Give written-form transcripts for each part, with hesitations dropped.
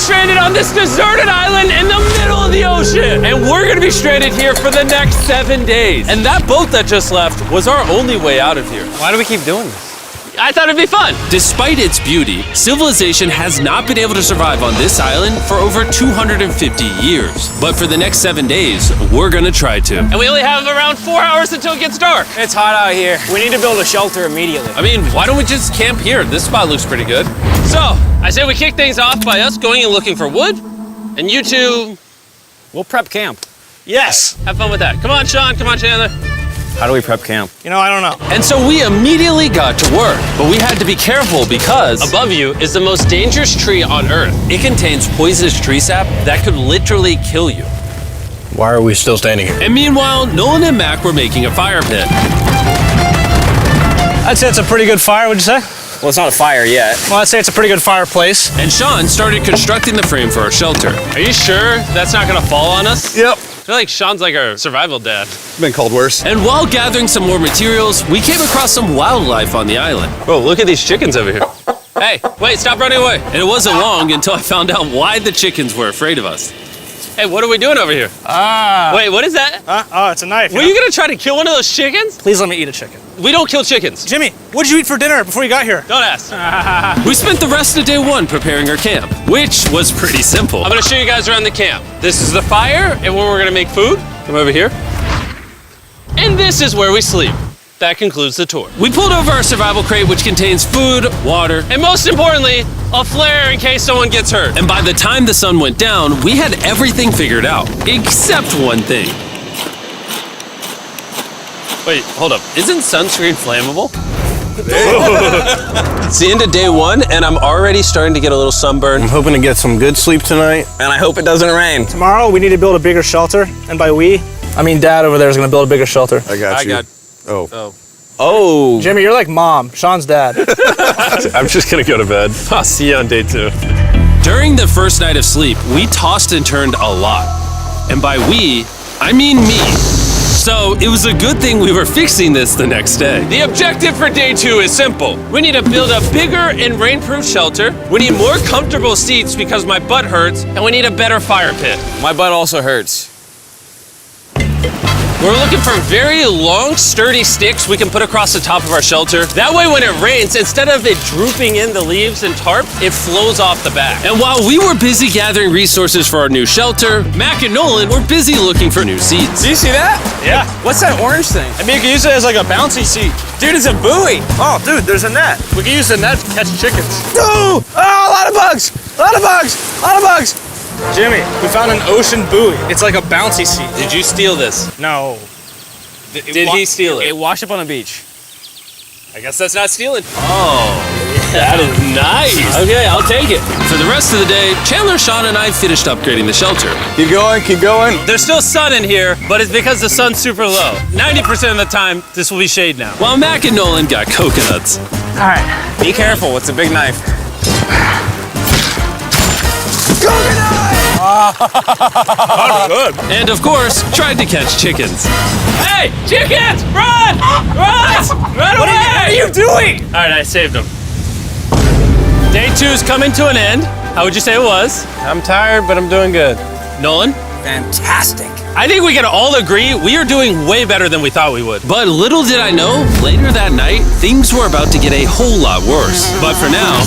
stranded on this deserted island in the middle of the ocean. And we're gonna be stranded here for the next 7 days. And that boat that just left was our only way out of here. Why do we keep doing this? I thought it'd be fun. Despite its beauty, civilization has not been able to survive on this island for over 250 years. But for the next 7 days, we're gonna try to. And we only have around 4 hours until it gets dark. It's hot out here. We need to build a shelter immediately. I mean, why don't we just camp here? This spot looks pretty good. So, I say we kick things off by us going and looking for wood, and you two We'll prep camp. Yes. Have fun with that. Come on, Sean. Come on, Chandler. How do we prep camp? You know, I don't know. And so we immediately got to work, but we had to be careful because Above you is the most dangerous tree on Earth. it contains poisonous tree sap that could literally kill you. Why are we still standing here? And meanwhile, Nolan and Mac were making a fire pit. I'd say it's a pretty good fire, would you say? Well, it's not a fire yet. Well, I'd say it's a pretty good fireplace. And Sean started constructing the frame for our shelter. Are you sure that's not gonna fall on us? Yep. I feel like Sean's like our survival dad. Been called worse. And while gathering some more materials, we came across some wildlife on the island. Whoa, look at these chickens over here. Hey, wait, stop running away. And it wasn't long until I found out why the chickens were afraid of us. Hey, what are we doing over here? Wait, what is that? Oh, it's a knife. Were you gonna try to kill one of those chickens? Please let me eat a chicken. We don't kill chickens. Jimmy, what did you eat for dinner before you got here? Don't ask. We spent the rest of day one preparing our camp, which was pretty simple. I'm gonna show you guys around the camp. This is the fire and where we're gonna make food. Come over here. And this is where we sleep. That concludes the tour. We pulled over our survival crate, which contains food, water, And most importantly, a flare in case someone gets hurt. and by the time the sun went down, we had everything figured out, except one thing. Wait, hold up. Isn't sunscreen flammable? It's the end of day one, and I'm already starting to get a little sunburn. I'm hoping to get some good sleep tonight. And I hope it doesn't rain. Tomorrow, we need to build a bigger shelter. And by we, I mean Dad over there is going to build a bigger shelter. I got you. Oh. Oh. Jimmy, you're like Mom. Sean's dad. I'm just gonna go to bed. I'll see you on day 2. During the first night of sleep, we tossed and turned a lot. And by we, I mean me. So it was a good thing we were fixing this the next day. The objective for day 2 is simple. We need to build a bigger and rainproof shelter. We need more comfortable seats because my butt hurts, and we need a better fire pit. My butt also hurts. We're looking for very long, sturdy sticks we can put across the top of our shelter. That way when it rains, instead of it drooping in the leaves and tarp, it flows off the back. And while we were busy gathering resources for our new shelter, Mac and Nolan were busy looking for new seats. Do you see that? Yeah. What's that orange thing? I mean, you can use it as like a bouncy seat. Dude, it's a buoy. Oh, dude, there's a net. We can use the net to catch chickens. Oh, a lot of bugs. A lot of bugs. A lot of bugs. Jimmy, we found an ocean buoy. It's like a bouncy seat. Did you steal this? No. Did he steal it? It washed up on the beach. I guess that's not stealing. Oh, that is nice. Okay, I'll take it. For the rest of the day, Chandler, Sean, and I finished upgrading the shelter. Keep going, keep going. There's still sun in here, but it's because the sun's super low. 90% of the time, this will be shade now. While Mac and Nolan got coconuts. All right. Be careful. It's a big knife. And of course, tried to catch chickens. Hey, chickens, run! Run! Run away! What are you doing? All right, I saved them. Day 2's coming to an end. How would you say it was? I'm tired, but I'm doing good. Nolan? Fantastic. I think we can all agree we are doing way better than we thought we would. But little did I know, later that night, things were about to get a whole lot worse. But for now,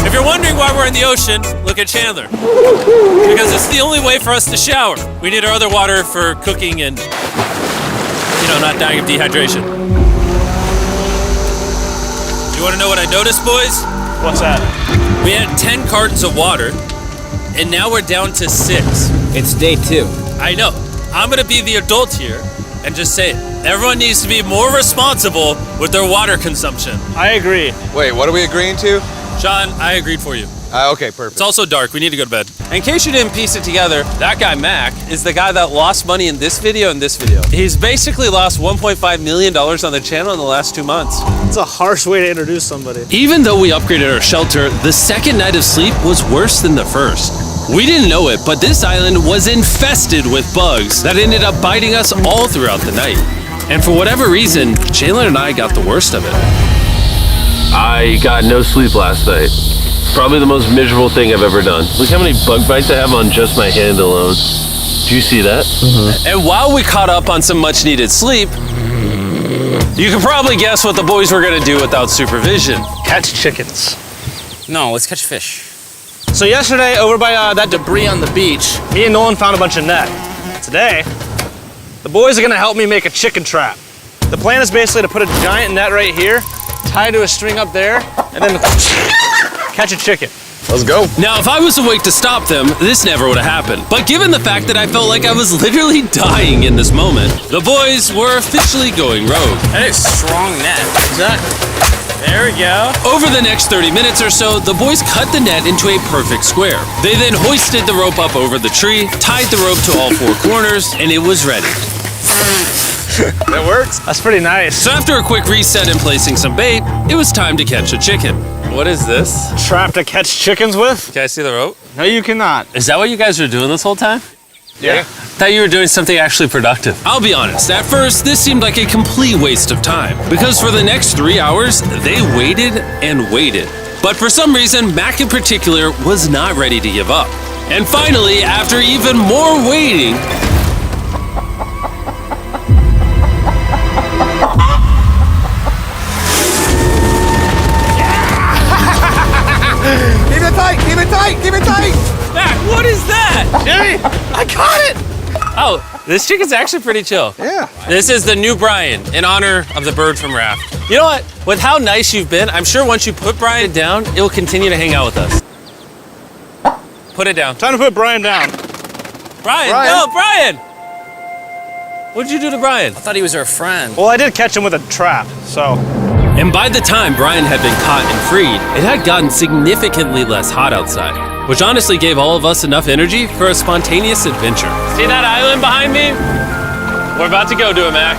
If you're wondering why we're in the ocean, look at Chandler. Because it's the only way for us to shower. We need our other water for cooking and, not dying of dehydration. You want to know what I noticed, boys? What's that? We had 10 cartons of water, and now we're down to 6. It's day 2. I know. I'm gonna be the adult here and just say it. Everyone needs to be more responsible with their water consumption. I agree. Wait, what are we agreeing to? Sean, I agreed for you. Okay, perfect. It's also dark. We need to go to bed. In case you didn't piece it together, that guy Mac is the guy that lost money in this video and this video. He's basically lost $1.5 million on the channel in the last 2 months. It's a harsh way to introduce somebody. even though we upgraded our shelter, the second night of sleep was worse than the first. We didn't know it, but this island was infested with bugs that ended up biting us all throughout the night. And for whatever reason, Chandler and I got the worst of it. I got no sleep last night. Probably the most miserable thing I've ever done. Look how many bug bites I have on just my hand alone. Do you see that? And while we caught up on some much needed sleep, you can probably guess what the boys were gonna do without supervision. Catch chickens. No, let's catch fish. So yesterday, over by that debris on the beach, me and Nolan found a bunch of net. Today, the boys are gonna help me make a chicken trap. The plan is basically to put a giant net right here, tie to a string up there, and then catch a chicken. Let's go. Now, if I was awake to stop them, this never would have happened. But given the fact that I felt like I was literally dying in this moment, the boys were officially going rogue. That is strong net. Exactly. There we go. Over the next 30 minutes or so, the boys cut the net into a perfect square. They then hoisted the rope up over the tree, tied the rope to all four corners, and it was ready. That works. That's pretty nice. So after a quick reset and placing some bait, it was time to catch a chicken. What is this? Trap to catch chickens with? Can I see the rope? No, you cannot. Is that what you guys were doing this whole time? Yeah. Thought you were doing something actually productive. I'll be honest, at first, this seemed like a complete waste of time. Because for the next 3 hours, they waited and waited. But for some reason, Mac in particular was not ready to give up. And finally, after even more waiting, Keep it tight, keep it tight, keep it tight. Mac, what is that? Jimmy, I caught it! Oh, this chicken's actually pretty chill. Yeah. This is the new Brian in honor of the bird from Raft. You know what? With how nice you've been, I'm sure once you put Brian down, it will continue to hang out with us. Put it down. Time to put Brian down. Brian, Brian. no, Brian! What'd you do to Brian? I thought he was our friend. Well, I did catch him with a trap, so. and by the time Brian had been caught and freed, it had gotten significantly less hot outside, which honestly gave all of us enough energy for a spontaneous adventure. See that island behind me? We're about to go to it, Mac.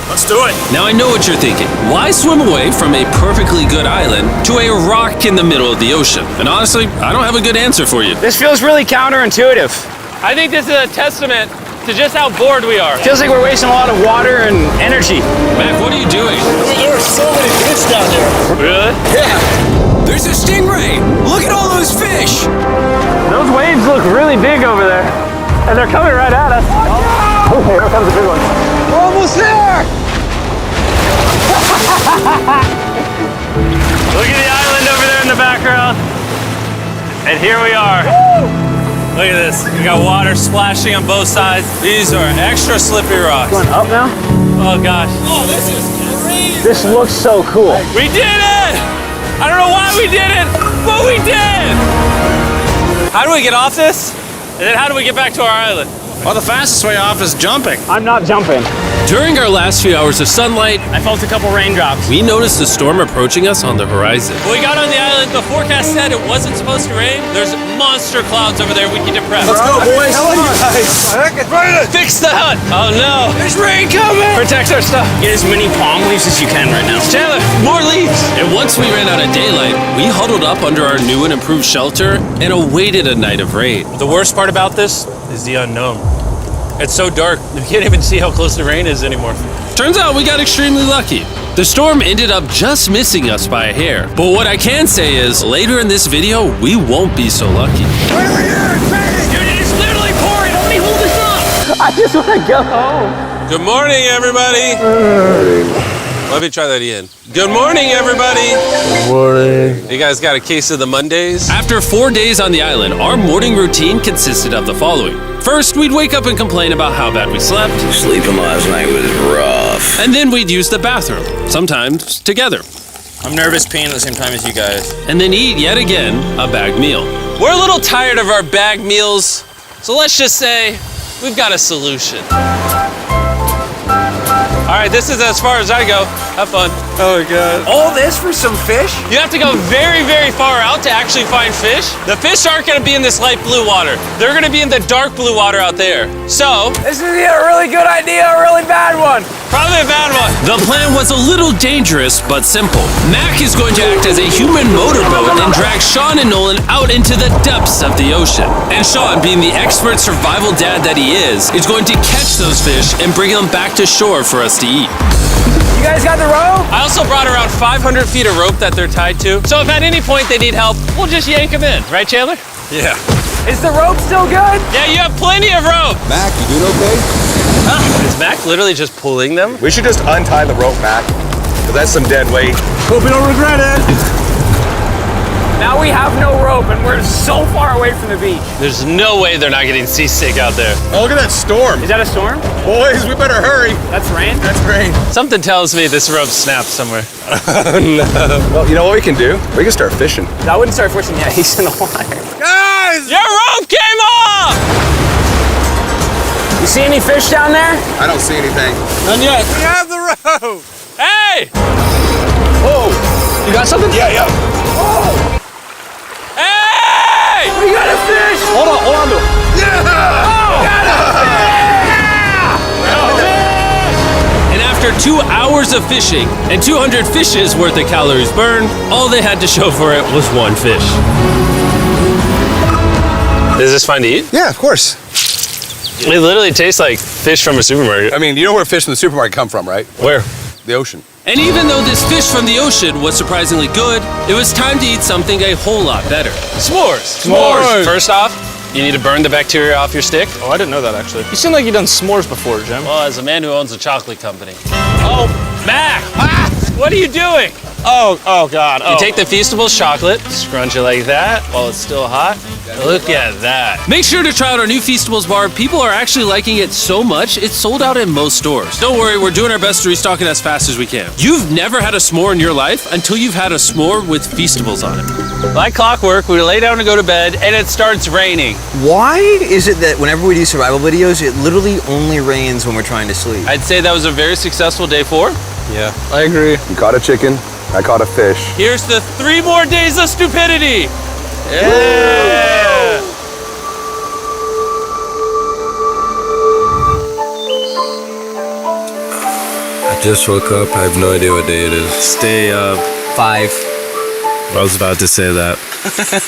Let's do it. Now I know what you're thinking. Why swim away from a perfectly good island to a rock in the middle of the ocean? And honestly, I don't have a good answer for you. This feels really counterintuitive. I think this is a testament to just how bored we are. Feels like we're wasting a lot of water and energy. Mac, what are you doing? There are so many fish down there. Really? Yeah. There's a stingray. Look at all those fish. Those waves look really big over there. And they're coming right at us. Oh, here comes a big one. We're almost there. Look at the island over there in the background. And here we are. Look at this. We got water splashing on both sides. These are extra slippery rocks. Going up now? Oh gosh. Oh, this is crazy. This looks so cool. We did it! I don't know why we did it, but we did! How do we get off this? And then how do we get back to our island? Well, the fastest way off is jumping. I'm not jumping. During our last few hours of sunlight, I felt a couple raindrops. we noticed a storm approaching us on the horizon. When we got on the island, the forecast said it wasn't supposed to rain. There's monster clouds over there we can depress. Let's go, boys. Fix the hut! Oh no! There's rain coming. Protect our stuff. Get as many palm leaves as you can right now. Chandler, more leaves! And once we ran out of daylight, we huddled up under our new and improved shelter and awaited a night of rain. The worst part about this is the unknown. It's so dark, you can't even see how close the rain is anymore. Turns out we got extremely lucky. The storm ended up just missing us by a hair. But what I can say is, later in this video, we won't be so lucky. Dude, it is literally pouring! Help me hold this up! I just want to go home. Good morning, everybody! Let me try that again. Good morning, everybody! Good morning. You guys got a case of the Mondays? After 4 days on the island, our morning routine consisted of the following. First, we'd wake up and complain about how bad we slept. Sleeping last night was rough. And then we'd use the bathroom, sometimes together. I'm nervous peeing at the same time as you guys. And then eat yet again a bagged meal. We're a little tired of our bag meals, so let's just say we've got a solution. All right, this is as far as I go. Have fun. Oh, God. All this for some fish? You have to go very, very far out to actually find fish. The fish aren't gonna be in this light blue water. They're gonna be in the dark blue water out there. So, This is either a really good idea or a really bad one. probably a bad one. The plan was a little dangerous, but simple. Mac is going to act as a human motorboat and drag Sean and Nolan out into the depths of the ocean. And Sean, being the expert survival dad that he is going to catch those fish and bring them back to shore for us to eat. You guys got the rope? I also brought around 500 feet of rope that they're tied to. So if at any point they need help, we'll just yank them in. Right, Chandler? Yeah. Is the rope still good? Yeah, you have plenty of rope. Mac, you doing okay? Is Mac literally just pulling them? We should just untie the rope, Mac. Because that's some dead weight. Hope you don't regret it. Now we have no rope and we're so far away from the beach. There's no way they're not getting seasick out there. Oh, look at that storm. Is that a storm? Boys, we better hurry. That's rain? That's rain. Something tells me this rope snapped somewhere. Well, you know what we can do? We can start fishing. I wouldn't start fishing yet. He's in the water. Guys! Your rope came off! You see any fish down there? I don't see anything. None yet. We have the rope. Hey! Whoa! You got something? Yeah. Hey! We got a fish! Hold on to it. And after 2 hours of fishing and 200 fishes worth of calories burned, all they had to show for it was one fish. Is this fine to eat? Yeah, of course. It literally tastes like fish from a supermarket. I mean, you know where fish from the supermarket come from, right? Where? The ocean. And even though this fish from the ocean was surprisingly good, it was time to eat something a whole lot better. S'mores. S'mores. First off, you need to burn the bacteria off your stick. Oh, I didn't know that actually. You seem like you've done s'mores before, Jim. Well, as a man who owns a chocolate company. Oh, Mac! What are you doing? Oh God. You take the Feastables chocolate, scrunch it like that while it's still hot. Look at that. Make sure to try out our new Feastables bar. People are actually liking it so much, it's sold out in most stores. Don't worry, we're doing our best to restock it as fast as we can. You've never had a s'more in your life until you've had a s'more with Feastables on it. Like clockwork, we lay down to go to bed and it starts raining. Why is it that whenever we do survival videos, it literally only rains when we're trying to sleep? I'd say that was a very successful day 4. Yeah. I agree. You caught a chicken. I caught a fish. Here's the 3 more days of stupidity. Yeah. I just woke up. I have no idea what day it is. Stay up. 5. I was about to say that.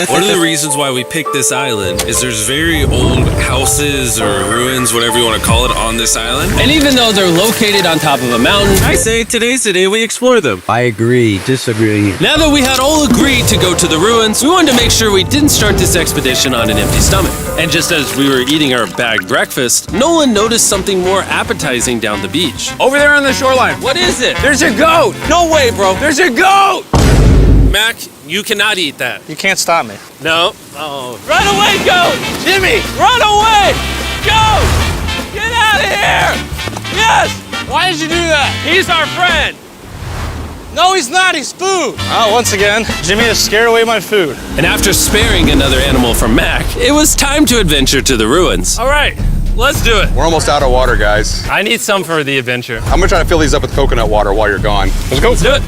One of the reasons why we picked this island is there's very old houses or ruins, whatever you want to call it, on this island. And even though they're located on top of a mountain, I say today's the day we explore them. I agree. Disagree. Now that we had all agreed to go to the ruins, we wanted to make sure we didn't start this expedition on an empty stomach. And just as we were eating our bagged breakfast, Nolan noticed something more appetizing down the beach. Over there on the shoreline. What is it? There's a goat. No way, bro. There's a goat. Mac, you cannot eat that. You can't stop me. No. Oh. Run away, goat! Jimmy! Run away! Goat! Get out of here! Yes! Why did you do that? He's our friend. No, he's not. He's food. Oh, once again, Jimmy has scared away my food. And after sparing another animal from Mac, it was time to adventure to the ruins. All right, let's do it. We're almost out of water, guys. I need some for the adventure. I'm gonna try to fill these up with coconut water while you're gone. Let's go. Let's do it.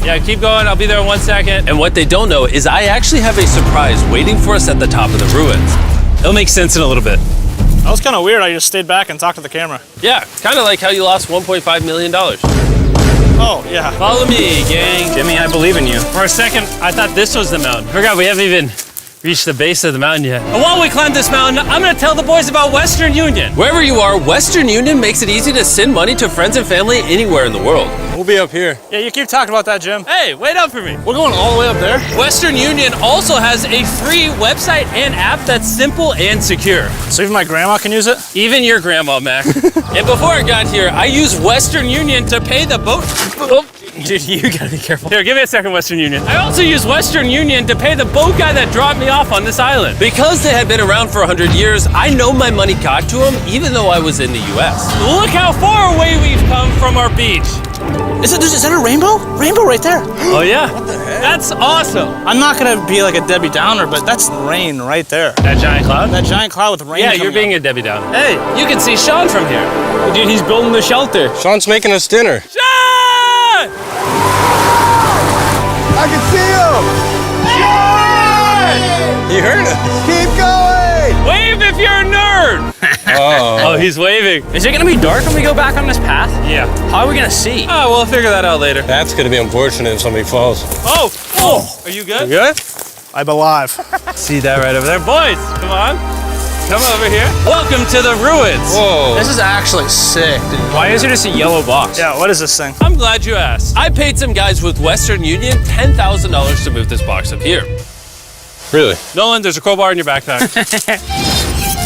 Yeah, keep going. I'll be there in 1 second. And what they don't know is I actually have a surprise waiting for us at the top of the ruins. It'll make sense in a little bit. That was kind of weird. I just stayed back and talked to the camera. Yeah, kind of like how you lost $1.5 million. Oh, yeah. Follow me, gang. Jimmy, I believe in you. For a second, I thought this was the mountain. Forgot we haven't even reached the base of the mountain yet. And while we climb this mountain, I'm gonna tell the boys about Western Union. Wherever you are, Western Union makes it easy to send money to friends and family anywhere in the world. We'll be up here. Yeah, you keep talking about that, Jim. Hey, wait up for me. We're going all the way up there. Western Union also has a free website and app that's simple and secure. So even my grandma can use it? Even your grandma, Mac. And before I got here, I used Western Union to pay the boat. Oh, dude, you gotta be careful. Here, give me a second, Western Union. I also used Western Union to pay the boat guy that dropped me off on this island. Because they had been around for 100 years, I know my money got to them even though I was in the US. Look how far away we've come from our beach. Is that a rainbow? Rainbow right there. Oh yeah? What the heck? That's awesome. I'm not gonna be like a Debbie Downer, but that's rain right there. That giant cloud? That giant cloud with rain. Yeah, you're being a Debbie Downer. Hey, you can see Sean from here. Dude, he's building the shelter. Sean's making us dinner. Sean! I can see him! You heard it. Keep going! Wave if you're a nerd! Oh, he's waving. Is it gonna be dark when we go back on this path? Yeah. How are we gonna see? Oh, we'll figure that out later. That's gonna be unfortunate if somebody falls. Oh! Oh! Are you good? You good? I'm alive. See that right over there? Boys, come on. Come over here. Welcome to the ruins. Whoa. This is actually sick, dude. Why is it just a yellow box? Yeah, what is this thing? I'm glad you asked. I paid some guys with Western Union $10,000 to move this box up here. Really? Nolan, there's a crowbar in your backpack.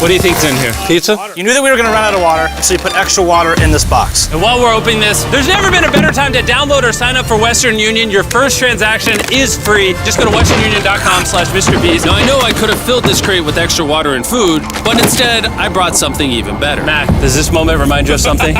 What do you think's in here? Pizza? You knew that we were gonna run out of water, so you put extra water in this box. And while we're opening this, there's never been a better time to download or sign up for Western Union. Your first transaction is free. Just go to westernunion.com/MrBeast. Now, I know I could have filled this crate with extra water and food, but instead, I brought something even better. Matt, does this moment remind you of something?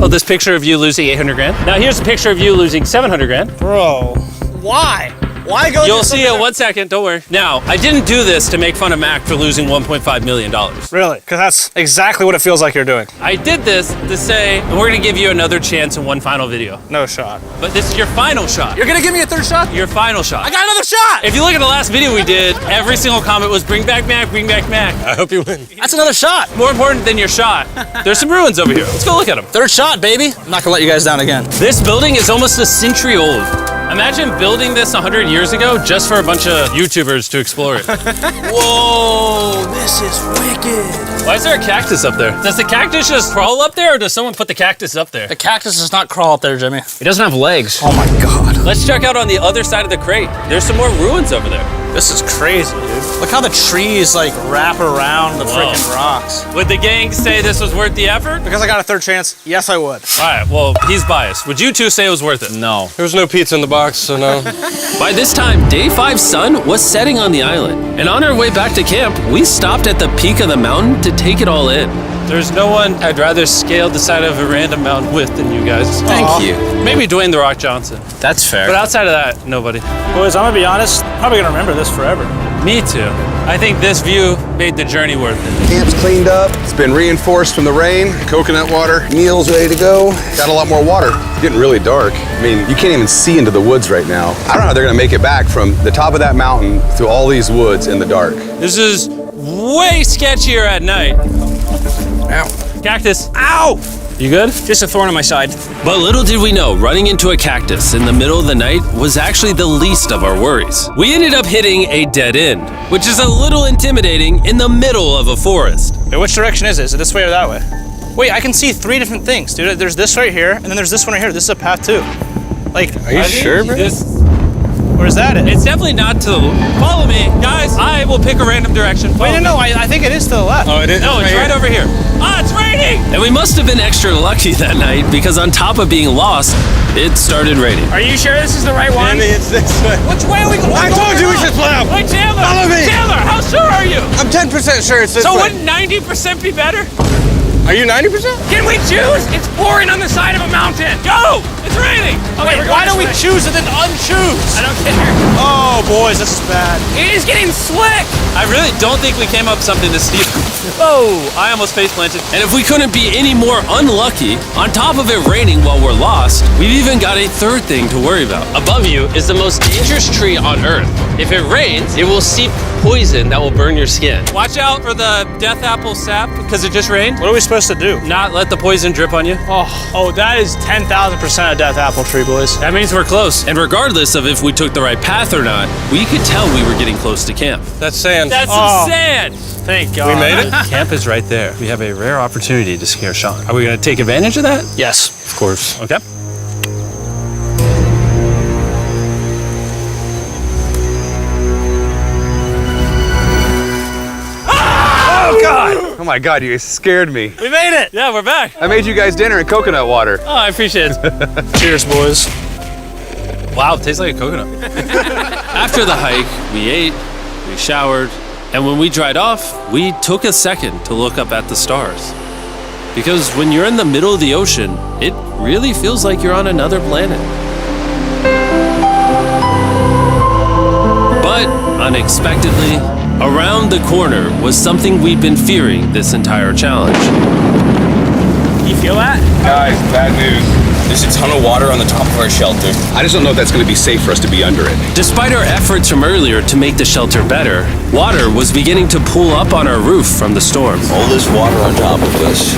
Oh, this picture of you losing 800 grand? Now here's a picture of you losing 700 grand. Bro, why? Why go? You'll see it in 1 second, don't worry. Now, I didn't do this to make fun of Mac for losing $1.5 million. Really? Because that's exactly what it feels like you're doing. I did this to say, and we're gonna give you another chance in one final video. No shot. But this is your final shot. You're gonna give me a third shot? Your final shot. I got another shot! If you look at the last video we did, every single comment was bring back Mac, bring back Mac. I hope you win. That's another shot. More important than your shot, there's some ruins over here. Let's go look at them. Third shot, baby. I'm not gonna let you guys down again. This building is almost a century old. Imagine building this 100 years ago just for a bunch of YouTubers to explore it. Whoa, this is wicked. Why is there a cactus up there? Does the cactus just crawl up there or does someone put the cactus up there? The cactus does not crawl up there, Jimmy. It doesn't have legs. Oh my God. Let's check out on the other side of the crate. There's some more ruins over there. This is crazy, dude. Look how the trees like wrap around the freaking rocks. Would the gang say this was worth the effort? Because I got a third chance, yes I would. All right, well, he's biased. Would you two say it was worth it? No. There was no pizza in the box, so no. By this time, Day 5's sun was setting on the island, and on our way back to camp, we stopped at the peak of the mountain to take it all in. There's no one I'd rather scale the side of a random mountain with than you guys. Thank you. Maybe Dwayne The Rock Johnson. That's fair. But outside of that, nobody. Boys, I'm gonna be honest, probably gonna remember this forever. Me too. I think this view made the journey worth it. Camp's cleaned up. It's been reinforced from the rain. Coconut water. Meal's ready to go. Got a lot more water. It's getting really dark. I mean, you can't even see into the woods right now. I don't know how they're gonna make it back from the top of that mountain through all these woods in the dark. This is way sketchier at night. Ow. Cactus. Ow! You good? Just a thorn on my side. But little did we know, running into a cactus in the middle of the night was actually the least of our worries. We ended up hitting a dead end, which is a little intimidating in the middle of a forest. Wait, which direction is it? Is it this way or that way? Wait, I can see three different things, dude. There's this right here, and then there's this one right here. This is a path too. Like, Are you sure, bro? where's that at? It's definitely not to the... Follow me. Guys, I will pick a random direction. Wait, no, I think it is to the left. Oh, it is? No, it's right over here. Ah, it's raining! And we must have been extra lucky that night because on top of being lost, it started raining. Are you sure this is the right one? It's this way. Which way are we going? I told you we should play out. Wait, Chandler! Follow me. Chandler, how sure are you? I'm 10% sure it's this So way. wouldn't 90% be better? Are you 90%? Can we choose? It's pouring on the side of a mountain. Go! It's raining! Okay, Wait, why don't we choose and then unchoose? I don't care. Oh, boys, this is bad. It is getting slick. I really don't think we came up with something to steal. Oh, I almost face planted. And if we couldn't be any more unlucky, on top of it raining while we're lost, we've even got a third thing to worry about. Above you is the most dangerous tree on Earth. If it rains, it will seep poison that will burn your skin. Watch out for the death apple sap because it just rained. What are we supposed to do? Not let the poison drip on you. Oh, that is 10,000% a death apple tree, boys. That means we're close. And regardless of if we took the right path or not, we could tell we were getting close to camp. That's sand. That's Oh. some sand. Thank God. We made it? Camp is right there. We have a rare opportunity to scare Sean. Are we going to take advantage of that? Yes. Of course. Okay. Oh, God. Oh my God, you guys scared me. We made it. Yeah, we're back. I made you guys dinner in coconut water. Oh, I appreciate it. Cheers, boys. Wow, it tastes like a coconut. After the hike, we ate, we showered, and when we dried off, we took a second to look up at the stars. Because when you're in the middle of the ocean, it really feels like you're on another planet. But unexpectedly, around the corner was something we'd been fearing this entire challenge. You feel that? Guys, bad news. There's a ton of water on the top of our shelter. I just don't know if that's going to be safe for us to be under it. Despite our efforts from earlier to make the shelter better, Water was beginning to pool up on our roof from the storm. All this water on top of us.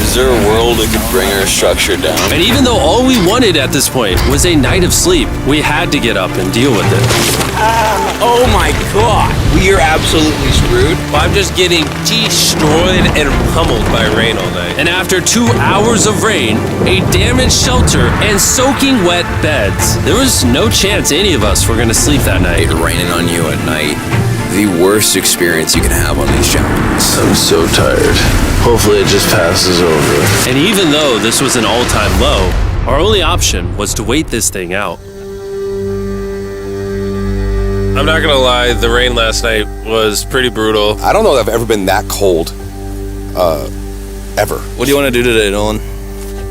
Is there a world that could bring our structure down? And even though all we wanted at this point was a night of sleep, we had to get up and deal with it. Oh my god. We are absolutely screwed. I'm just getting destroyed and pummeled by rain all night. And after 2 hours of rain, a damaged shelter, and soaking wet beds, there was no chance any of us were going to sleep that night. It raining on you at night. The worst experience you can have on these challenges. I'm so tired. Hopefully it just passes over. And even though this was an all-time low, our only option was to wait this thing out. I'm not gonna lie, the rain last night was pretty brutal. I don't know that I've ever been that cold, ever. What do you want to do today, Nolan?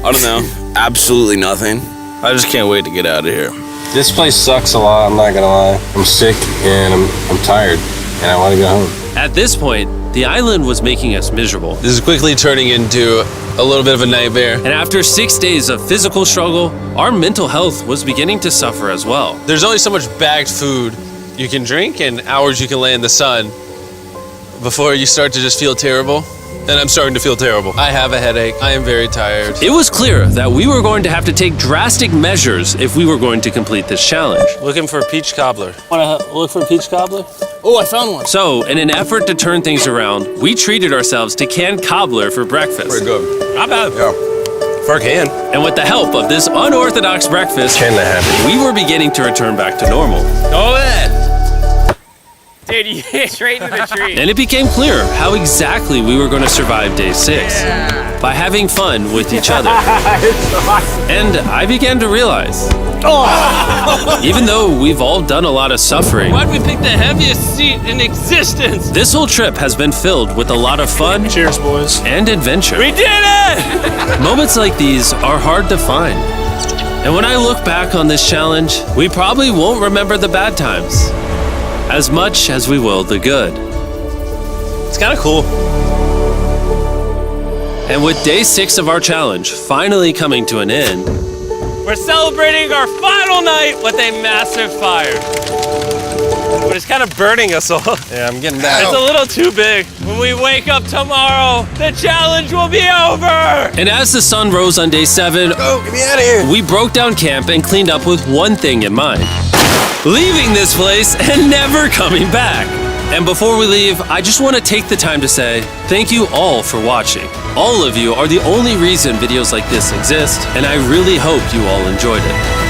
I don't know. Absolutely nothing. I just can't wait to get out of here. This place sucks a lot, I'm not gonna lie. I'm sick and I'm tired and I wanna go home. At this point, the island was making us miserable. This is quickly turning into a little bit of a nightmare. And after 6 days of physical struggle, our mental health was beginning to suffer as well. There's only so much bagged food you can drink and hours you can lay in the sun before you start to just feel terrible. And I'm starting to feel terrible. I have a headache. I am very tired. It was clear that we were going to have to take drastic measures if we were going to complete this challenge. Looking for a peach cobbler. Want to look for a peach cobbler? Oh, I found one. So, in an effort to turn things around, we treated ourselves to canned cobbler for breakfast. Pretty good. Not bad. Yeah. For a can. And with the help of this unorthodox breakfast, Can that happen? we were beginning to return back to normal. Go ahead. Dude, you hit straight into the tree. And it became clear how exactly we were going to survive day 6. By having fun with each other. And I began to realize, even though we've all done a lot of suffering, Why'd we pick the heaviest seat in existence? this whole trip has been filled with a lot of fun Cheers, boys. and adventure. We did it! Moments like these are hard to find. And when I look back on this challenge, we probably won't remember the bad times as much as we will the good. It's kind of cool. And with day 6 of our challenge finally coming to an end, We're celebrating our final night with a massive fire. But it's kind of burning us all. Yeah, I'm getting that. It's a little too big. When we wake up tomorrow, the challenge will be over! and as the sun rose on day 7, Oh, get me out of here. we broke down camp and cleaned up with one thing in mind: leaving this place and never coming back. And before we leave, I just want to take the time to say thank you all for watching. All of you are the only reason videos like this exist, and I really hope you all enjoyed it.